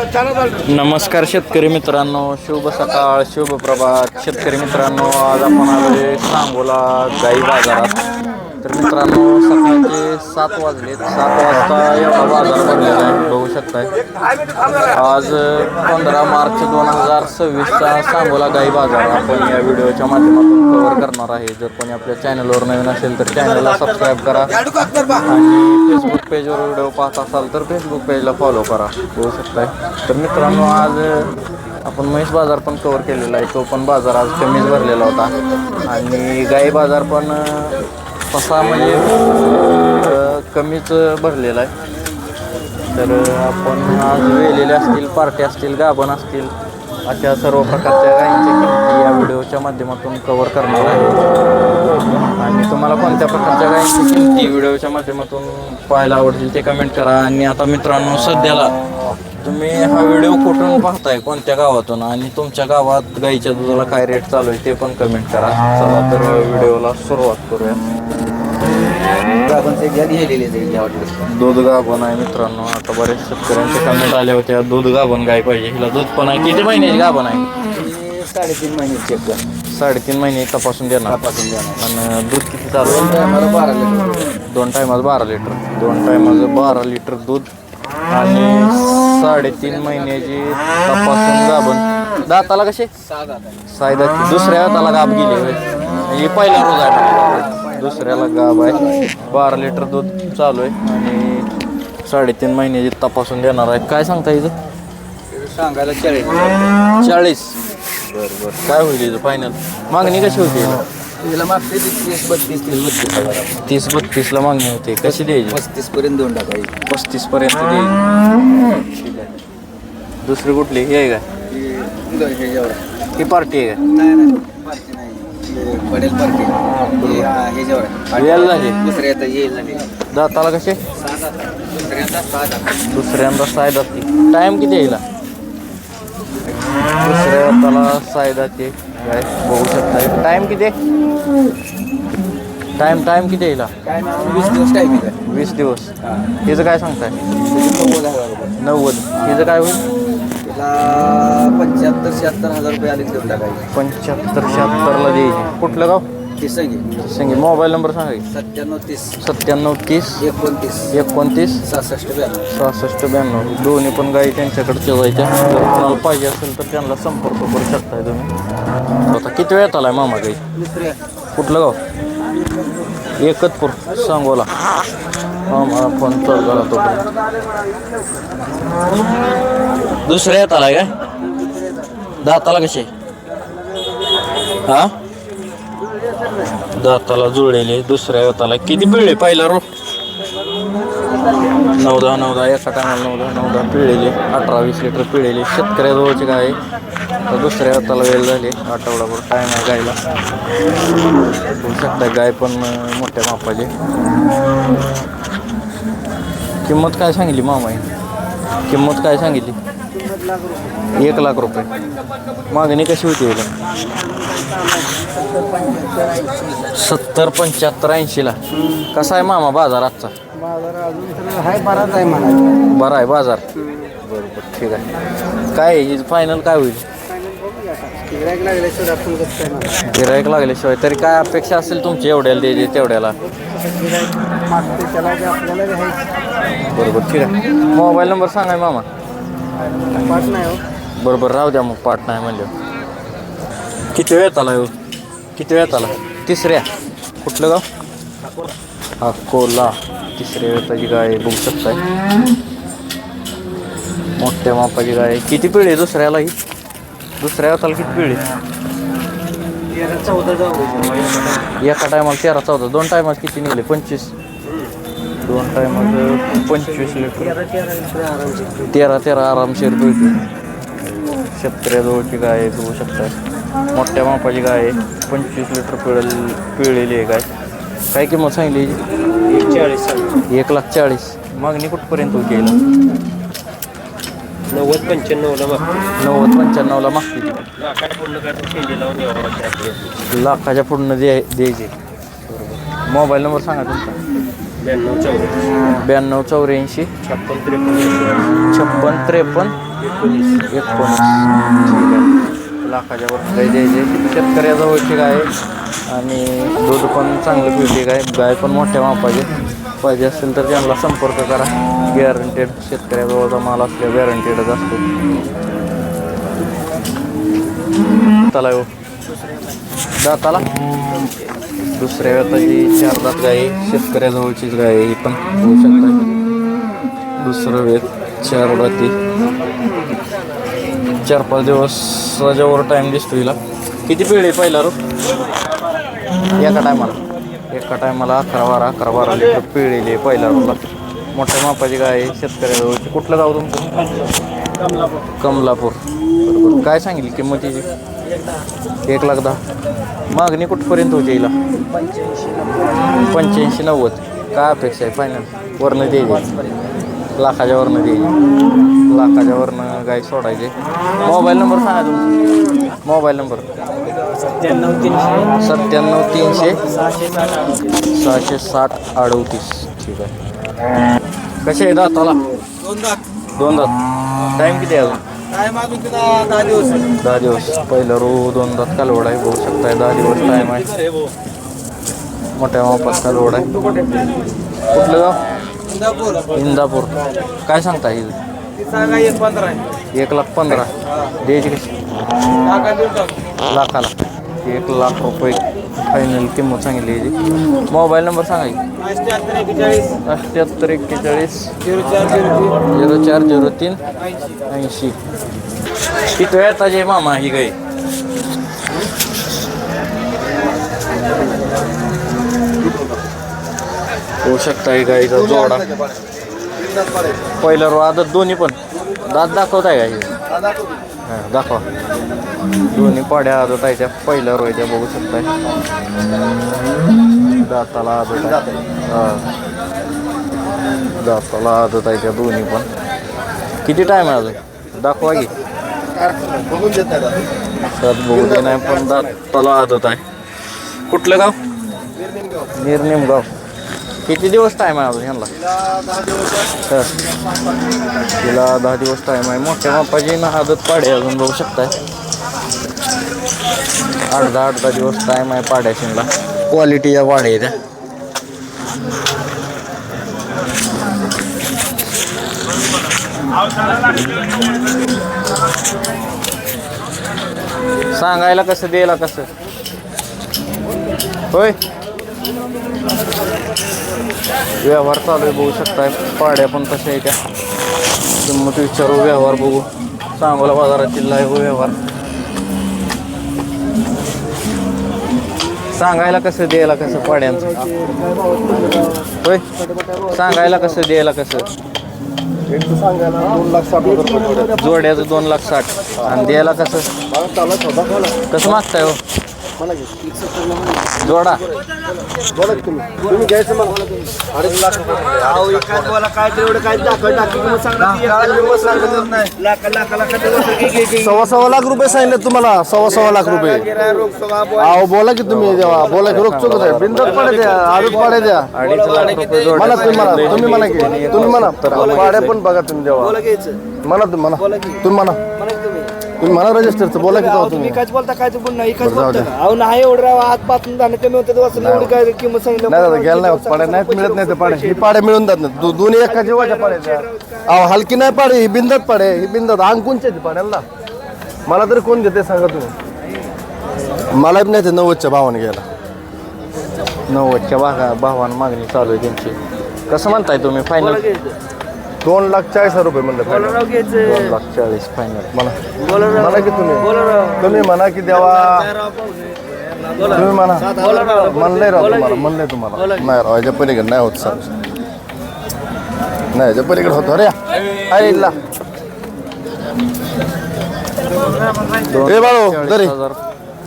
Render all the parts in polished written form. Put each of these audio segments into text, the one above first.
नमस्कार शेतकरी मित्रांनो, शुभ सकाळ, शुभ प्रभात. शेतकरी मित्रांनो, आज आपण आलोय सांगोला गाई बाजारात. तर मित्रांनो, सकाळचे 7 वाजलेत. 7 वाजता एवढा बाजार भरलेला आहे, बघू शकताय. आज 15 मार्च 2026चा सांगोला गाई बाजार आपण या व्हिडिओच्या माध्यमातून कव्हर करणार आहे. जर कोणी आपल्या चॅनलवर नवीन असेल तर चॅनलला सबस्क्राईब करा आणि फेसबुक पेजवर व्हिडिओ पाहत असाल तर फेसबुक पेजला फॉलो करा, बघू शकताय. तर मित्रांनो, आज आपण म्हैस बाजार पण कव्हर केलेला आहे. तो पण बाजार आज कमीच भरलेला होता आणि गाई बाजार पण तसा म्हणजे कमीच भरलेला आहे. तर आपण आज वेलेले असतील, पार्ट्या असतील, गाभण असतील, अशा सर्व प्रकारच्या गायींच्या किमती या व्हिडिओच्या माध्यमातून कव्हर करणार आहे. आणि तुम्हाला कोणत्या प्रकारच्या गायींची किमती व्हिडिओच्या माध्यमातून पाहायला आवडतील ते कमेंट करा. आणि आता मित्रांनो, सध्याला तुम्ही हा व्हिडिओ कुठून पाहताय, कोणत्या गावातून, आणि तुमच्या गावात गाईच्या दुधाला काय रेट चालू आहे ते पण कमेंट करा. चला तर व्हिडिओला सुरुवात करूया. दूध गाभण आहे मित्रांनो. आता बरेच शेतकऱ्यांचे कमेंट आले होते, दूध गाभण गाय पाहिजे. हिला दूध पण आहे. किती महिन्याची गाभण आहे? 3.5 महिने चेक कर. 3.5 महिने तपासून देणार. आणि दूध किती चालू आहे? 2 टायमाचं 12 लिटर. 2 टायमाचं 12 लिटर दूध आणि 3.5 महिन्याची तपासून गाभण. दाताला कसे? 6 दात. दुसऱ्या दाताला गाभ गेली होय. ही पहिला रोज आहे, दुसऱ्याला गाभ आहे. 12 लिटर दूध चालू आहे आणि 3.5 महिन्याची तपासून देणार आहे. काय सांगता येईल? सांगायला 40. 40. बरं. काय होईल हिचं फायनल? मागणी कशी होती हिला मागते 30-32, 30-32 ला मागणी होते. कशी द्यायची? 35 पर्यंत देऊन टाकायची. 35 पर्यंत द्यायची. ठीक आहे. दुसरी कुठली ही आहे का? ही पार्टी आहे का? नाही पार्टी नाही, पडेल पार्टी हे जेवढं वेळ झाली. दुसऱ्या येईल झाली. दाताला कसे? दुसऱ्यांदा 6 दाती. टाईम किती येईल? दुसऱ्या दाताला 6 दाती काय बघू शकता. टाईम किती? टाईम किती येईल? 20 दिवस टाईम आहे. 20 दिवस. हिचं काय सांगताय? 90. हिचं काय होईल? तिला 75-76 हजार रुपये आले देऊन टाकायचे. 75-76 ला द्यायची. कुठलं गाव? संगी. मोबाईल नंबर सांगा की. 97-30 97-30 29 66-92. दोन्ही पण गाई त्यांच्याकडच्या जायच्या. जर कोणाला पाहिजे असेल तर त्यांना संपर्क करू शकताय तुम्ही. आता किती वेळात आलाय मामा गाई? कुठलं गाव? एकतपूर, सांगोला. मामा फोन चालू झाला तो. दुसऱ्या येत आलाय काय? दाताला कसे? हा, दाताला जुळलेले. दुसऱ्या दाताला किती पिळे? पहिला रो 9-10 एका टायमाला 9-10 पिळेले. 18-20 लिटर पिळेले. शेतकऱ्याजवळचे काय तर दुसऱ्या दाताला वेळ झाले. आठवडाभर टायम आहे गायला. होऊ शकता. गाय पण मोठ्या मापाची. किंमत काय सांगितली मामा? किंमत काय सांगितली? 1 लाख रुपये. मागणी कशी होती? 70, 75, 80 ला. कसा आहे मामा बाजार आजचा? बाजार अजून आहे, बराच आहे म्हणा. बरा आहे बाजार. बरोबर, ठीक आहे. काय आहे फायनल? काय होईल? गिरायक लागल्याशिवाय तरी काय अपेक्षा असेल तुमची? एवढ्याला द्यायची तेवढ्याला. बरोबर, ठीक आहे. मोबाईल नंबर सांगा मामा. पाठ नाही हो. बरोबर, राहू द्या मग. पाठ नाही म्हणलं. किती वेळात आला हो? किती वेळात आला? तिसऱ्या. कुठलं गाव? अकोला. तिसऱ्या वेळाची गाय बघू शकताय. मोठ्या मापाची गाय. किती पिढी दुसऱ्याला? ही दुसऱ्या वेळाला किती पिढी? 13-14 एका टायमाला 13-14. 2 टायमात किती निघले? 25. 2 टायमात 25 लिटर. 13 आरामशीर पिळते. शेतकऱ्याजवळची गाय आहे, बघू शकताय. मोठ्या मापाची गाय आहे. 25 लिटर पिळलेली आहे गाय. काय किंमत सांगली? 1,40,000. मागणी कुठपर्यंत होती? 90-95 ला. 90-95 ला मागते. लाखाच्या पुढनं द्यायचे. मोबाईल नंबर सांगा तुमचा. 92-84 52-84 56-53 19 ठीक आहे. लाखाच्या वर गाय द्यायचे शेतकऱ्याजवळची गाय आणि दूध पण चांगलं पिळते गाय पण मोठ्या मापाचे पाहिजे असेल तर त्यांना संपर्क करा. गॅरंटेड शेतकऱ्याजवळचा माल असल्या गॅरंटेडच असतो. दाताला येऊ दाताला दुसऱ्या वेताची 4 दात गाय शेतकऱ्याजवळचीच गाय ही पण होऊ शकता. दुसरं वेत 4 दाती 4-5 दिवसाच्या वर टाईम दिसतो हिला. किती पिढी पहिला रो एका टायमाला 11-12 लिटर पिळलेली पहिला रोला. मोठ्या मापाची गाय आहे शेतकऱ्याजवळची. कुठलं गाव तुमचं? कमलापूर. बरोबर. काय सांगितली किंमतीची? 1,10,000. मागणी कुठपर्यंत होती हिला? 85-90. काय अपेक्षा आहे फायनल? वरनं द्यायची लाखाच्या वरनं द्यायची लाखाच्या वरनं गाय सोडायचे. मोबाईल नंबर सांगा तुमचा. Mobile number 97-300 660 38. ठीक आहे. कसे आहे दाताला? 2 दात. टाईम किती आहे अजून? 10 दिवस. पहिलं रो 2 दात कालवड आहे बघू शकताय. 10 दिवस टाईम आहे. मोठ्या मापात कालवड आहे. कुठलं गाव? इंदापूर. काय सांगता ही? 1,15,000. द्यायची कशी? लाखाला 1,00,000 रुपये फायनल किंमत सांगितली याची. मोबाईल नंबर सांगा की. 7841 0403 80. किती वेळ ताजे मामा ही गाय? होऊ शकता ही गाईचा जोडा. पहिलं रो आदत दोन्ही पण दात दाखवताय का ही? हां दाखवा. दोन्ही पाड्या आदत आहे त्या. पहिल्या रो आहे त्या बघू शकताय. दाताला आदत आहे. हां दाताला आदत आहे त्या दोन्ही पण. किती टाईम आहे अजून? दाखवा की. दात बघू दे नाही पण दाताला आदत आहे. कुठलं गाव? निर्निम गाव. किती दिवस टाईम आहे अजून ह्यांना? तिला 10 दिवस टाईम आहे. मोठ्या मापाची ना आदत पाडे अजून बघू शकताय. 8-10 दिवस टाईम आहे पाड्याशीला. क्वालिटी या वाढे त्या. सांगायला कसं द्यायला कसं होय? व्यवहार चालू आहे बघू शकताय. पाड्या पण तशा आहे त्या. किंमत विचारू व्यवहार बघू. सांगोला बाजारातील आहे व्यवहार. सांगायला कसं द्यायला कसं पाड्यांचं होय? सांगायला कसं द्यायला कसं? जोड्याचं 2,60,000 आणि द्यायला कसं कसं मागताय हो? जोडा तुम्ही घ्यायचं मग 2.5 लाख काय तेवढं काय सव्वा लाख रुपये सांगितले तुम्हाला. सव्वा लाख रुपये. अहो बोला की तुम्ही देवा. बोला की रोख चुकत आहे. बिंदत पाडे द्या. आदत पाडे द्या. 2.5 लाख रुपये जोडा. म्हणा तुम्ही म्हणा की तुम्ही म्हणा पाड्या पण बघा तुम्ही देवा. म्हणा तुम्ही म्हणा रजिस्टरचं बोला की तेव्हा तुम्ही. काय बोलता काय बोलणार इकाच बोलता अहो नाही एवढं आजपासून जाणं कमी होतं तेव्हा एवढी काय किंमत सांगितलं नाही दादा गेला नाही पाड्या नाहीत मिळत नाही ते पाड्या. ही पाड्या मिळून जात नाही. दोन्ही एका जीवाच्या पाड्याच्या. अहो हलकी नाही पाडे. ही बिंदत पाडे. ही बिंदत अंग कोणच्या पाड्याला? मला तरी कोण देते सांगा तुम्ही. मला बी नाही ते 90च्या भावाने घ्यायला. 90च्या भावानं मागणी चालू आहे त्यांची. कसं म्हणताय तुम्ही फायनल? 2,40,000 रुपये म्हणलं. 2,40,000 फायनल. म्हणा की तुम्ही म्हणा की देवा. तुम्ही म्हणा. म्हणलंय तुम्हाला नाही राव. याच्या पलीकडे नाही होत सर. नाही याच्या पलीकडे होत. अरे आईला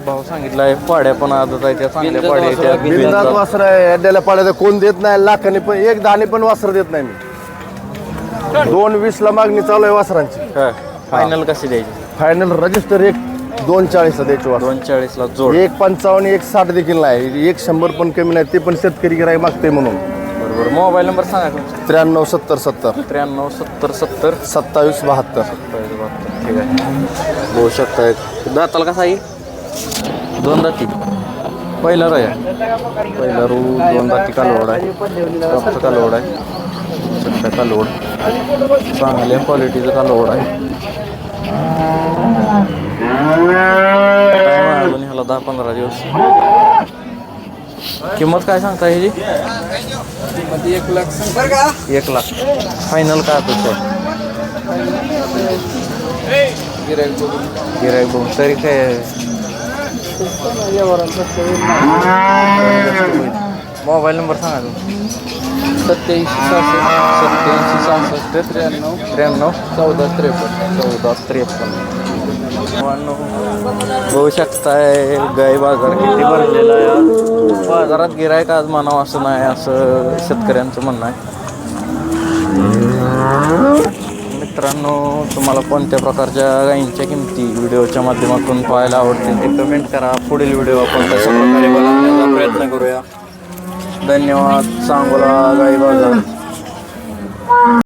भाव सांगितलाय. पाड्या पण आदत आहे त्या. चांगल्या पाड्या आहेत त्या. बिनधास्त वासर आहे. अड्ड्याला पाड्या कोण देत नाही. लाखाने पण 1 दाणे पण वासर देत नाही मी. 2,20 ला मागणी चालू आहे वासरांची. फायनल कशी द्यायची? फायनल रजिस्टर 2,40 ला द्यायची वासर. 2,40 ला जोड. 1,55 1,60 देखील नाही. 1,100 पण कमी नाही. ते पण शेतकरी गिराई मागते म्हणून. बरं मोबाईल नंबर सांगा तुमचा 93 70 70 93 70 70 27 72. ठीक आहे होऊ शकताय. दाताला कसा आहे 2 दाती पहिला रो आहे पहिला रू 2 दाती कालवड आहे टॉपचं कालवड आहे सध्या कालवड चांगल्या क्वालिटीचं कालवड आहे. टाईम आहे अजून ह्याला 10-15 दिवस. किंमत काय सांगता ह्याची 1 लाख फायनल काय अपेक्षा आहे गिरायक बघून तरी काय मोबाईल नंबर सांगा तुम्ही 87 87 93 66 93 1453. बघू शकताय गाई बाजार किती भरलेला आहे. बाजारात गिरायक आज म्हणावं असं नाही असं शेतकऱ्यांचं म्हणणं आहे. मित्रांनो तुम्हाला कोणत्या प्रकारच्या गायींच्या किमती व्हिडिओच्या माध्यमातून पाहायला आवडतील ते कमेंट करा. पुढील व्हिडिओ आपण तशा प्रकारे बनवण्याचा प्रयत्न करूया. धन्यवाद. सांगोला गाई बाजार.